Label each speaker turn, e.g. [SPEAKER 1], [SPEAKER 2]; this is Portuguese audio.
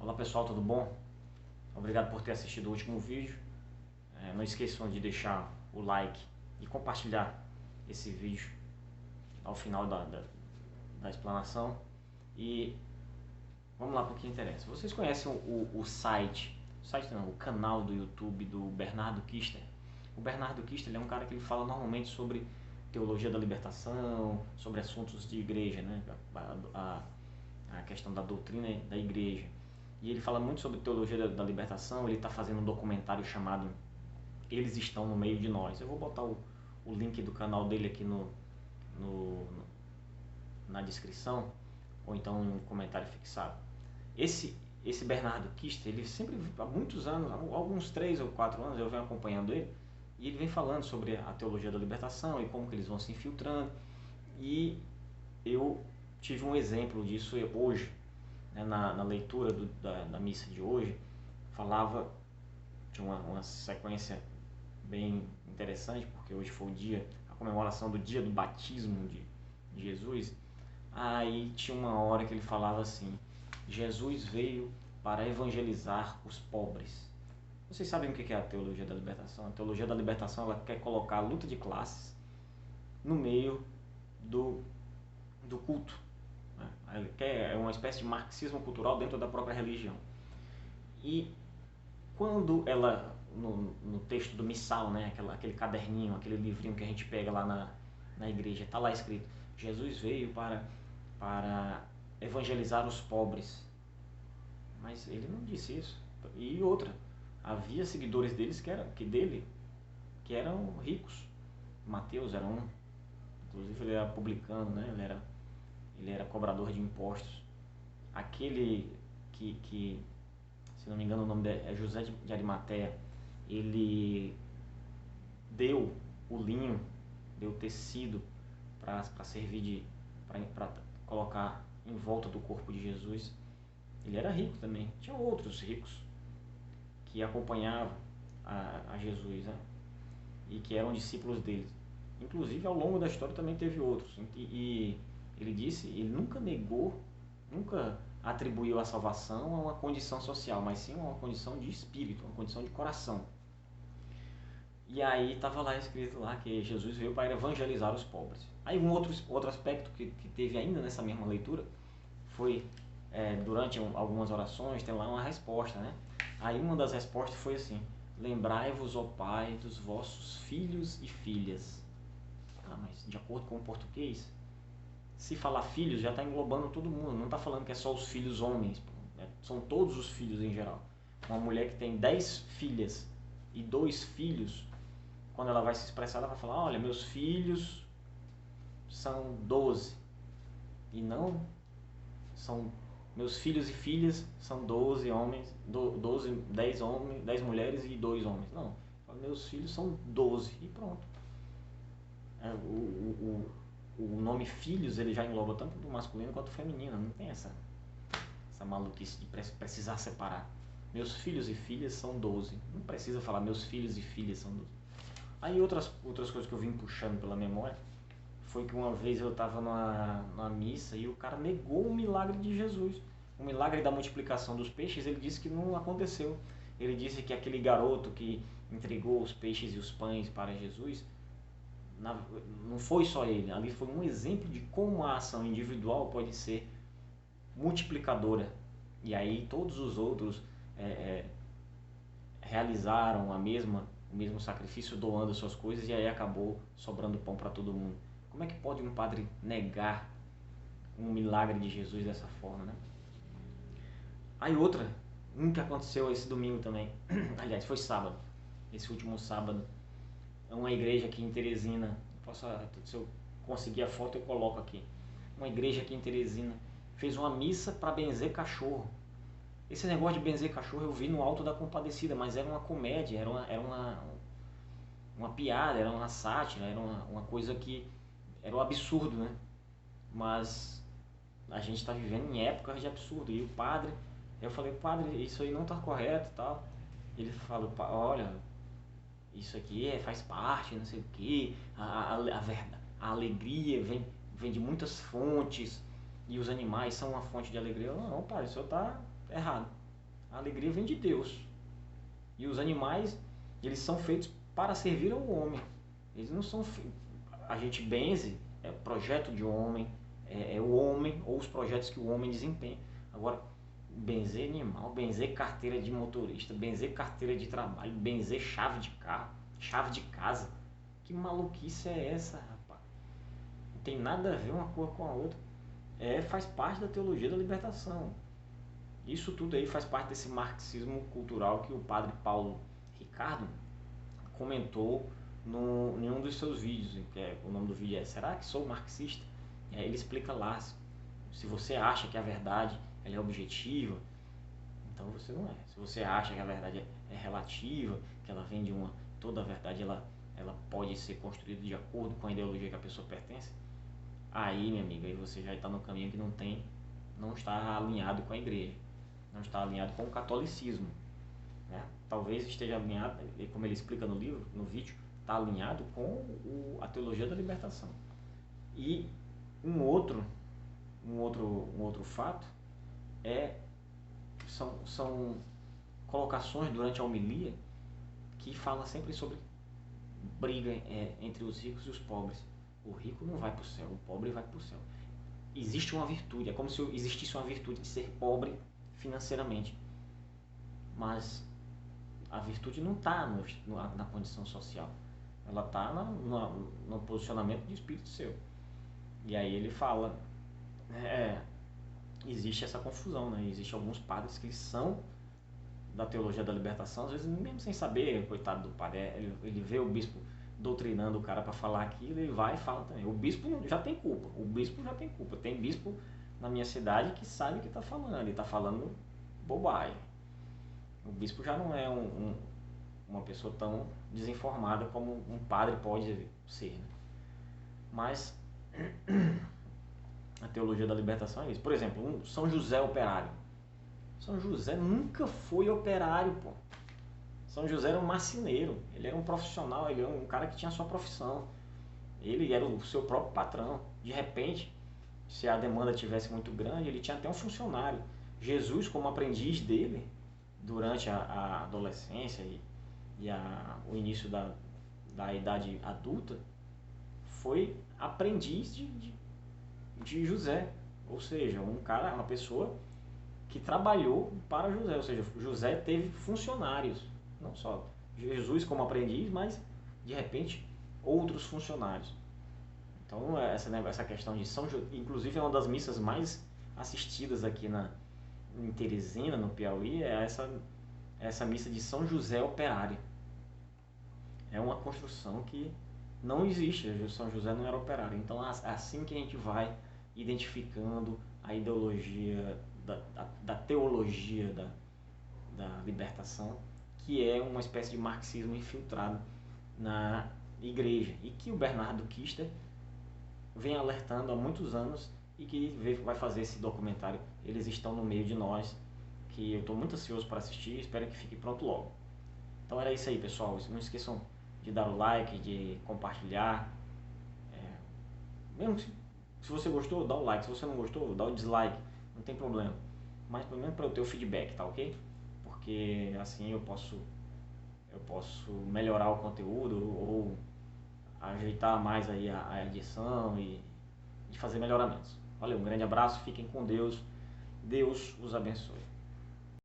[SPEAKER 1] Olá pessoal, tudo bom? Obrigado por ter assistido o último vídeo. Não esqueçam de deixar o like e compartilhar esse vídeo ao final da explanação. E vamos lá para o que interessa. Vocês conhecem o o canal do YouTube do Bernardo Kister? O Bernardo Kister ele é um cara que ele fala normalmente sobre teologia da libertação, sobre assuntos de igreja, né? A questão da doutrina da igreja. E ele fala muito sobre teologia da libertação. Ele está fazendo um documentário chamado Eles Estão no Meio de Nós. Eu vou botar o link do canal dele aqui na descrição, ou então em um comentário fixado. Esse Bernardo Kister, ele sempre, há muitos anos, alguns 3 ou 4 anos, eu venho acompanhando ele, e ele vem falando sobre a teologia da libertação e como que eles vão se infiltrando. E eu tive um exemplo disso hoje, né, na leitura da missa de hoje. Falava de uma sequência bem interessante, porque hoje foi a comemoração do dia do batismo de Jesus. Aí tinha uma hora que ele falava assim: Jesus veio para evangelizar os pobres. Vocês sabem o que é a teologia da libertação? A teologia da libertação, ela quer colocar a luta de classes no meio do culto. É uma espécie de marxismo cultural dentro da própria religião. E quando ela, no texto do missal, né, aquele caderninho, aquele livrinho que a gente pega lá na igreja, está lá escrito: Jesus veio para evangelizar os pobres. Mas ele não disse isso. E outra, havia seguidores dele que eram ricos. Mateus era um, inclusive ele era publicano, né? Ele era cobrador de impostos. Aquele que se não me engano o nome dele é José de Arimateia, ele deu o linho, deu tecido para servir para colocar em volta do corpo de Jesus. Ele era rico também. Tinha outros ricos que acompanhavam a Jesus, né? E que eram discípulos dele. Inclusive ao longo da história também teve outros. E ele disse, ele nunca negou, nunca atribuiu a salvação a uma condição social, mas sim a uma condição de espírito, uma condição de coração. E aí estava lá escrito lá que Jesus veio para evangelizar os pobres. Aí um outro aspecto que teve ainda nessa mesma leitura foi, durante algumas orações, tem lá uma resposta, né? Aí uma das respostas foi assim: lembrai-vos, ó Pai, dos vossos filhos e filhas. Mas de acordo com o português, se falar filhos já está englobando todo mundo, não está falando que é só os filhos homens, são todos os filhos em geral. Uma mulher que tem 10 filhas e 2 filhos, quando ela vai se expressar, ela vai falar: olha, meus filhos são 12, e não são meus filhos e filhas são 12 homens, 10 homens, 10 mulheres e 2 homens. Não, meus filhos são 12 e pronto. O nome filhos ele já engloba tanto o masculino quanto o feminino, não tem essa maluquice de precisar separar. Meus filhos e filhas são 12, não precisa falar meus filhos e filhas são 12. Aí outras coisas que eu vim puxando pela memória foi que uma vez eu estava numa missa e o cara negou o milagre de Jesus. O milagre da multiplicação dos peixes, ele disse que não aconteceu. Ele disse que aquele garoto que entregou os peixes e os pães para Jesus, não foi só ele, ali foi um exemplo de como a ação individual pode ser multiplicadora. E aí todos os outros realizaram o mesmo sacrifício, doando suas coisas, e aí acabou sobrando pão para todo mundo. Como é que pode um padre negar um milagre de Jesus dessa forma, né? Aí outra, que aconteceu esse domingo também, aliás, foi sábado, esse último sábado, uma igreja aqui em Teresina, se eu conseguir a foto eu coloco aqui, uma igreja aqui em Teresina fez uma missa para benzer cachorro. Esse negócio de benzer cachorro eu vi no Alto da Compadecida, mas era uma comédia, era uma piada, era uma sátira, era uma coisa que era um absurdo, né? Mas a gente está vivendo em épocas de absurdo. E o padre, eu falei: padre, isso aí não está correto e tal. Ele falou: olha, isso aqui faz parte, não sei o que, a alegria vem de muitas fontes e os animais são uma fonte de alegria. Eu, não, padre, o senhor está errado. A alegria vem de Deus. E os animais, eles são feitos para servir ao homem. Eles não são... A gente benze, é projeto de homem, é o homem ou os projetos que o homem desempenha. Agora, benzer animal, benzer carteira de motorista, benzer carteira de trabalho, benzer chave de carro, chave de casa. Que maluquice é essa, rapaz? Não tem nada a ver uma coisa com a outra. Faz parte da teologia da libertação. Isso tudo aí faz parte desse marxismo cultural que o padre Paulo Ricardo comentou em um dos seus vídeos. O nome do vídeo é Será que sou marxista? Ele explica lá, se você acha que a verdade ela é objetiva, então você não é. Se você acha que a verdade é relativa, que ela vem de uma... Toda a verdade ela pode ser construída de acordo com a ideologia que a pessoa pertence, aí, minha amiga, aí você já está no caminho que não está alinhado com a igreja, não está alinhado com o catolicismo, né? Talvez esteja alinhado, como ele explica no livro, no vídeo, está alinhado com a teologia da libertação. E um outro fato são colocações durante a homilia que fala sempre sobre briga entre os ricos e os pobres. O rico não vai para o céu, o pobre vai para o céu. Existe uma virtude, é como se existisse uma virtude de ser pobre financeiramente. Mas a virtude não está na condição social. Ela está no posicionamento de espírito seu. E aí ele fala, existe essa confusão, né? Existem alguns padres que são da teologia da libertação, às vezes mesmo sem saber, coitado do padre, ele vê o bispo doutrinando o cara para falar aquilo, ele vai e fala também. O bispo já tem culpa, Tem bispo na minha cidade que sabe o que está falando, ele está falando bobagem. O bispo já não é uma pessoa tão desinformada como um padre pode ser, né? Mas a teologia da libertação é isso. Por exemplo, São José operário. São José nunca foi operário, pô. São José era um marceneiro, ele era um profissional, ele era um cara que tinha a sua profissão. Ele era o seu próprio patrão. De repente, se a demanda tivesse muito grande, ele tinha até um funcionário. Jesus, como aprendiz dele, durante a adolescência e o início da idade adulta, foi aprendiz de José. Ou seja, uma pessoa que trabalhou para José. Ou seja, José teve funcionários. Não só Jesus como aprendiz, mas de repente outros funcionários. Então essa questão de São José, inclusive é uma das missas mais assistidas aqui em Teresina, no Piauí, é essa missa de São José operário. É uma construção que não existe, São José não era operário. Então é assim que a gente vai identificando a ideologia da teologia da libertação, que é uma espécie de marxismo infiltrado na igreja, e que o Bernardo Kister vem alertando há muitos anos, e que vai fazer esse documentário Eles Estão no Meio de Nós, que eu estou muito ansioso para assistir, espero que fique pronto logo. Então era isso aí, pessoal. Não esqueçam de dar o like, de compartilhar. Mesmo se você gostou, dá o like. Se você não gostou, dá o dislike. Não tem problema. Mas pelo menos para eu ter o feedback, tá ok? Porque assim eu posso melhorar o conteúdo ou ajeitar mais aí a edição e fazer melhoramentos. Valeu, um grande abraço, fiquem com Deus. Deus os abençoe.